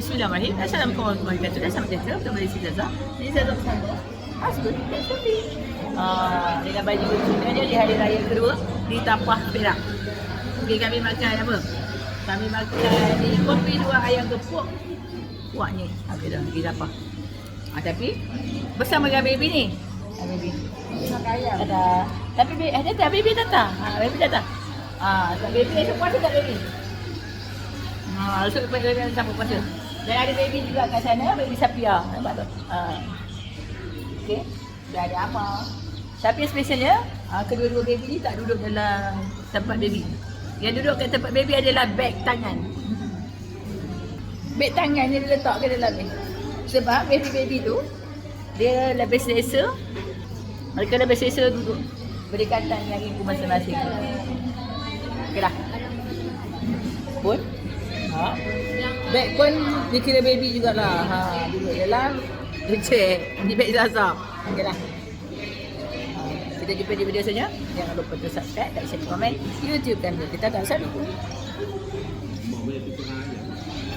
Bismillahirrahmanirrahim. Assalamualaikum warahmatullahi wabarakatuh. Selamat sejahtera. Kembali di Zaza. Ini Zaza bersama Asgun dan Sofi. Dengan baju sebenarnya di hari raya kedua di Tapah Perak. Okey, kami makan apa? Kami makan ni kopi dua ayam gepuk. Kuat ni. Okey dah pergi Tapah. Tapi bersama dengan baby ni. Baby. Makan ayam. Ada. Tapi ada tak baby datang? Baby datang. Tak baby esok puasa tak baby? Esok baby sama puasa. Dan ada baby juga kat sana, baby Sapia. Nampak tu? Okey. Dan ada Amal. Tapi spesialnya, kedua-dua baby ni tak duduk dalam tempat baby. Yang duduk kat tempat baby adalah beg tangan. Beg tangan ni dia letak ke dalam ni. Sebab baby-baby tu, dia lebih selesa. Mereka lebih selesa duduk berdekatan dengan ibu masing-masing. Okey dah. Pun. Beg pun dikira baby jugalah. Duduk dalam. Dia cek. Ni beg Zaza. Okey dah. Kita jumpa di video selanjutnya. Jangan lupa untuk subscribe, like, share, komen YouTube kami. Kita akan selalu.